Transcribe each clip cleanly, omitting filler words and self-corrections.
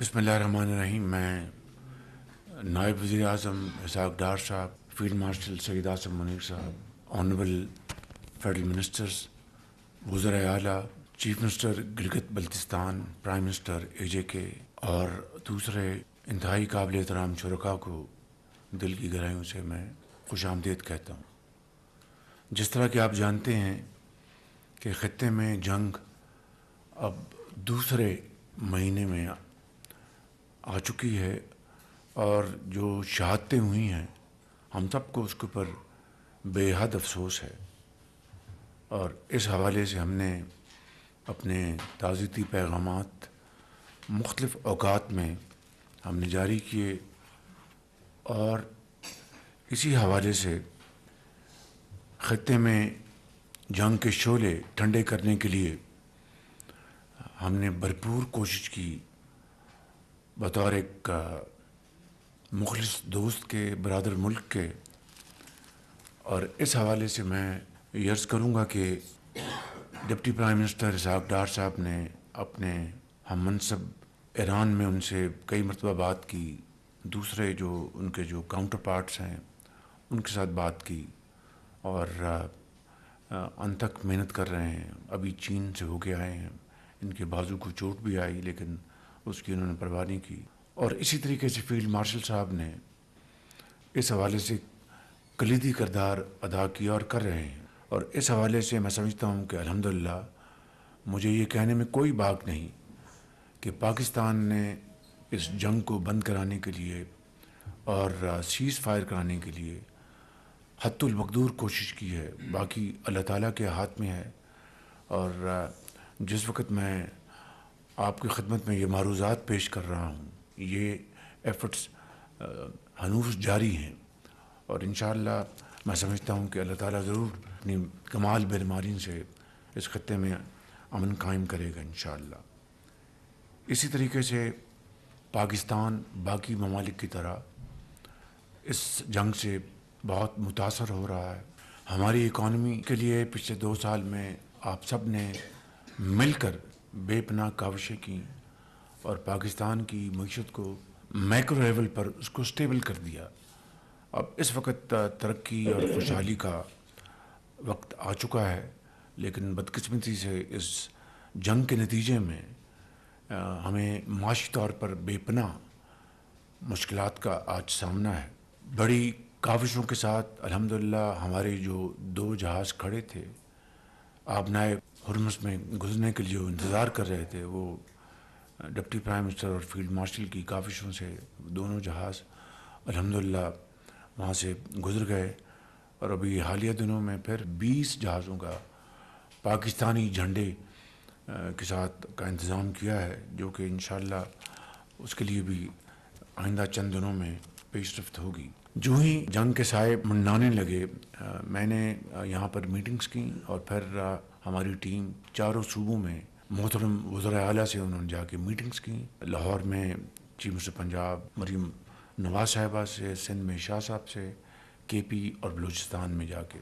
बिस्मिल्लाहिर्रहमानिर्रहीम। मैं नायब वज़ीर आज़म इसहाक़ डार साहब, फील्ड मार्शल सईद आसिम मुनीर साहब, ऑनरेबल फेडरल मिनिस्टर्स, वज़ीर आला, chief minister Gilgit Baltistan, prime minister AJK और दूसरे इंतहाई काबिल एहतराम शुरका को दिल की गहराइयों से मैं खुशामदीद कहता हूँ। जिस तरह कि आप जानते हैं कि ख़ित्ते में जंग अब दूसरे महीने में आ चुकी है और जो शहादतें हुई हैं हम सबको उसके ऊपर बेहद अफसोस है। और इस हवाले से हमने अपने ताज़ीती पैगामात मुख्तलिफ़ औक़ात में हमने जारी किए और इसी हवाले से ख़ित्ते में जंग के शोले ठंडे करने के लिए हमने भरपूर कोशिश की बतौर एक मुखलिस दोस्त के, बरादर मुल्क के। और इस हवाले से मैं ये अर्ज़ करूँगा कि डिप्टी प्राइम मिनिस्टर इसहाक़ डार साहब ने अपने हम मनसब ईरान में उनसे कई मरतबा बात की, दूसरे जो उनके जो काउंटर पार्ट्स हैं उनके साथ बात की और अंत तक मेहनत कर रहे हैं। अभी चीन से होके आए हैं, इनके बाजू को चोट भी आई लेकिन उसकी उन्होंने परवाह नहीं की। और इसी तरीके से फील्ड मार्शल साहब ने इस हवाले से कलीदी किरदार अदा किया और कर रहे हैं। और इस हवाले से मैं समझता हूँ कि अल्हम्दुलिल्लाह मुझे ये कहने में कोई बाक नहीं कि पाकिस्तान ने इस जंग को बंद कराने के लिए और सीज़ फायर कराने के लिए हद्दुल मक़दूर कोशिश की है। बाकी अल्लाह ताला के हाथ में है। और जिस वक़्त मैं आपकी खिदमत में ये मारूज़ात पेश कर रहा हूँ, ये एफ़र्ट्स हनूस जारी हैं और इंशाअल्लाह मैं समझता हूँ कि अल्लाह ताला ज़रूर अपनी कमाल बेरमारीन से इस ख़ित्ते में अमन कायम करेगा इंशाअल्लाह। इसी तरीके से पाकिस्तान बाकी ममालिक की तरह इस जंग से बहुत मुतासर हो रहा है। हमारी इकॉनमी के लिए पिछले 2 साल में आप सब ने मिलकर बेपनाह काविशें की और पाकिस्तान की मईशत को मैक्रो लेवल पर उसको स्टेबल कर दिया। अब इस वक्त तरक्की और खुशहाली का वक्त आ चुका है, लेकिन बदकिस्मती से इस जंग के नतीजे में हमें माशी तौर पर बेपनाह मुश्किलात का आज सामना है। बड़ी काविशों के साथ अल्हम्दुलिल्लाह हमारे जो 2 जहाज़ खड़े थे आबनाए हुर्मुज़ में गुजरने के लिए इंतज़ार कर रहे थे, वो डिप्टी प्राइम मिनिस्टर और फील्ड मार्शल की काविशों से दोनों जहाज़ अल्हम्दुलिल्लाह वहाँ से गुज़र गए। और अभी हालिया दिनों में फिर 20 जहाज़ों का पाकिस्तानी झंडे के साथ का इंतज़ाम किया है, जो कि इंशाअल्लाह उसके लिए भी आइंदा चंद दिनों में पेशरफ्त होगी। जो ही जंग के साए मंडाने लगे मैंने यहाँ पर मीटिंग्स की और फिर हमारी टीम चारों सूबों में मोहतरम वज़ीर आला से उन्होंने जाके मीटिंग्स की। लाहौर में चीफ मिनिस्टर पंजाब मरीम नवाज़ साहिबा से, सिंध में शाह साहब से, KP और बलूचिस्तान में जाके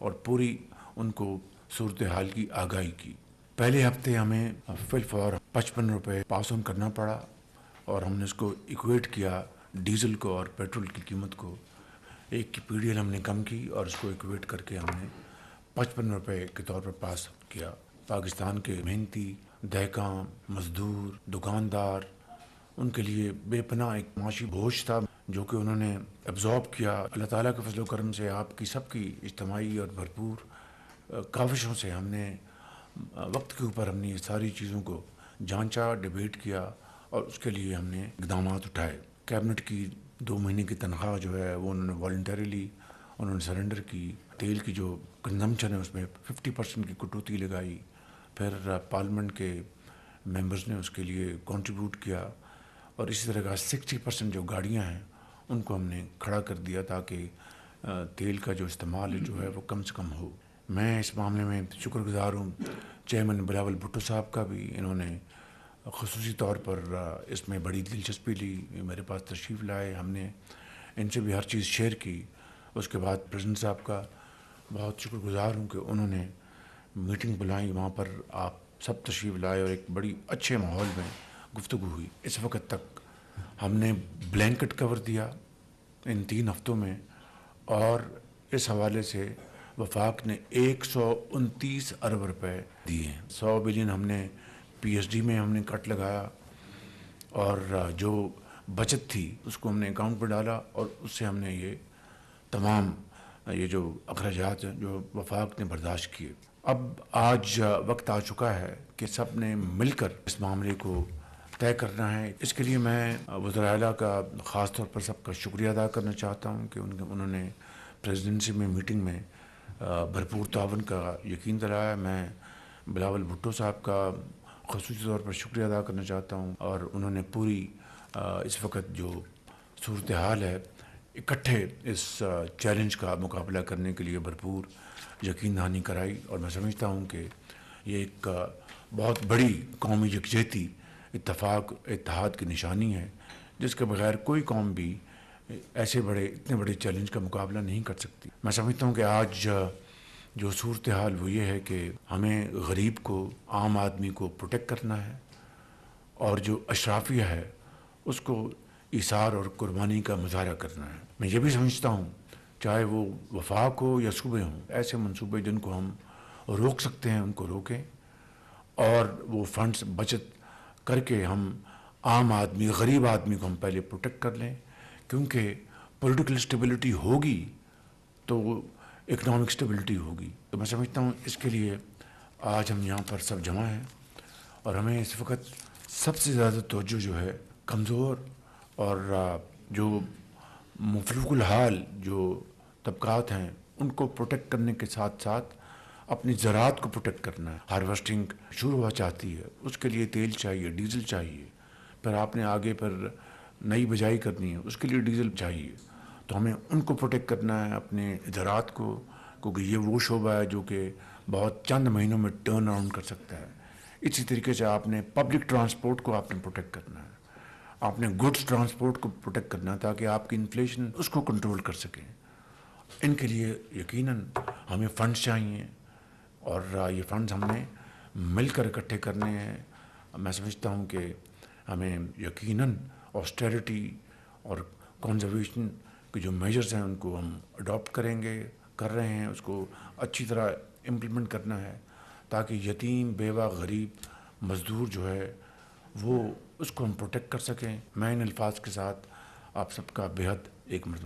और पूरी उनको सूरत हाल की आगाही की। पहले हफ्ते हमें फिलफौर 55 रुपये पास ऑन करना पड़ा और हमने उसको इक्वेट किया डीज़ल को और पेट्रोल की कीमत को। एक की PDL हमने कम की और उसको इक्वेट करके हमने 55 रुपये के तौर पर पास किया। पाकिस्तान के मेहनती दहकान, मज़दूर, दुकानदार, उनके लिए बेपनाह एक माशी बोझ था जो कि उन्होंने एब्जॉर्ब किया। अल्लाह ताला के फजल करम से आपकी सबकी इज्तिमाई और भरपूर काविशों से हमने वक्त के ऊपर हमने ये सारी चीज़ों को जांचा, डिबेट किया और उसके लिए हमने इक़दाम उठाए। कैबिनेट की 2 महीने की तनख्वाह जो है वो उन्होंने वॉलंटरीली उन्होंने सरेंडर की। तेल की जो कंजम्पशन है उसमें 50% की कटौती लगाई। फिर पार्लियामेंट के मेंबर्स ने उसके लिए कंट्रीब्यूट किया और इसी तरह का 60% जो गाड़ियां हैं उनको हमने खड़ा कर दिया ताकि तेल का जो इस्तेमाल जो है वो कम से कम हो। मैं इस मामले में शुक्रगुज़ार हूँ चेयरमैन बिलावल भुट्टो साहब का भी। इन्होंने ख़ुसूसी तौर पर इसमें बड़ी दिलचस्पी ली, मेरे पास तशरीफ़ लाए, हमने इनसे भी हर चीज़ शेयर की। उसके बाद प्रेसिडेंट साहब का बहुत शुक्रगुज़ार हूँ कि उन्होंने मीटिंग बुलाई, वहाँ पर आप सब तशरीफ़ लाए और एक बड़ी अच्छे माहौल में گفتگو ہوئی اس وقت تک ہم نے بلینکٹ کور دیا ان 3 ہفتوں میں، اور اس حوالے سے وفاق نے 129 ارب روپے دیے ہیں. 100 بلین ہم نے پی ایس ڈی میں ہم نے کٹ لگایا، اور جو بچت تھی اس کو ہم نے اکاؤنٹ پہ ڈالا، اور اس سے ہم نے یہ تمام یہ جو اخراجات ہیں جو وفاق نے برداشت کیے. اب آج وقت آ چکا ہے کہ سب نے مل کر اس معاملے کو طے کرنا ہے. اس کے لیے میں وزراء اعلیٰ کا خاص طور پر سب کا شکریہ ادا کرنا چاہتا ہوں کہ انہوں نے پریزیڈنسی میں میٹنگ میں بھرپور تعاون کا یقین دلایا. میں بلاول بھٹو صاحب کا خصوصی طور پر شکریہ ادا کرنا چاہتا ہوں، اور انہوں نے پوری اس وقت جو صورتحال ہے اکٹھے اس چیلنج کا مقابلہ کرنے کے لیے بھرپور یقین دہانی کرائی. اور میں سمجھتا ہوں کہ یہ ایک بہت بڑی قومی یکجہتی، اتفاق، اتحاد کی نشانی ہے، جس کے بغیر کوئی قوم بھی ایسے اتنے بڑے چیلنج کا مقابلہ نہیں کر سکتی. میں سمجھتا ہوں کہ آج جو صورتحال وہ یہ ہے کہ ہمیں غریب کو، عام آدمی کو پروٹیکٹ کرنا ہے، اور جو اشرافیہ ہے اس کو ایثار اور قربانی کا مظاہرہ کرنا ہے. میں یہ بھی سمجھتا ہوں چاہے وہ وفاق ہو یا صوبے ہوں، ایسے منصوبے جن کو ہم روک سکتے ہیں ان کو روکیں، اور وہ فنڈز بچت کر کے ہم عام آدمی، غریب آدمی کو ہم پہلے پروٹیکٹ کر لیں، کیونکہ پولیٹیکل اسٹیبلٹی ہوگی تو اکنامک اسٹیبلٹی ہوگی. تو میں سمجھتا ہوں اس کے لیے آج ہم یہاں پر سب جمع ہیں، اور ہمیں اس وقت سب سے زیادہ توجہ جو ہے کمزور اور جو مفلوق الحال جو طبقات ہیں ان کو پروٹیکٹ کرنے کے ساتھ ساتھ اپنی زراعت کو پروٹیکٹ کرنا ہے. ہارویسٹنگ شروع ہوا چاہتی ہے، اس کے لیے تیل چاہیے، ڈیزل چاہیے، پھر آپ نے آگے پر نئی بجائی کرنی ہے اس کے لیے ڈیزل چاہیے. تو ہمیں ان کو پروٹیکٹ کرنا ہے، اپنے زراعت کو، کیونکہ یہ وہ شعبہ ہے جو کہ بہت چند مہینوں میں ٹرن اراؤنڈ کر سکتا ہے. اسی طریقے سے آپ نے پبلک ٹرانسپورٹ کو آپ نے پروٹیکٹ کرنا ہے، آپ نے گڈس ٹرانسپورٹ کو پروٹیکٹ کرنا ہے تاکہ آپ کی انفلیشن اس کو کنٹرول کر سکیں. ان کے لیے یقیناً ہمیں فنڈز چاہیے، اور یہ فنڈز ہم نے مل کر اکٹھے کرنے ہیں. میں سمجھتا ہوں کہ ہمیں یقیناً آسٹیرٹی اور کنزرویشن کے جو میجرز ہیں ان کو ہم اڈاپٹ کر رہے ہیں، اس کو اچھی طرح امپلیمنٹ کرنا ہے تاکہ یتیم، بیوہ، غریب، مزدور جو ہے وہ اس کو ہم پروٹیکٹ کر سکیں. میں ان الفاظ کے ساتھ آپ سب کا بے حد ایک مرتبہ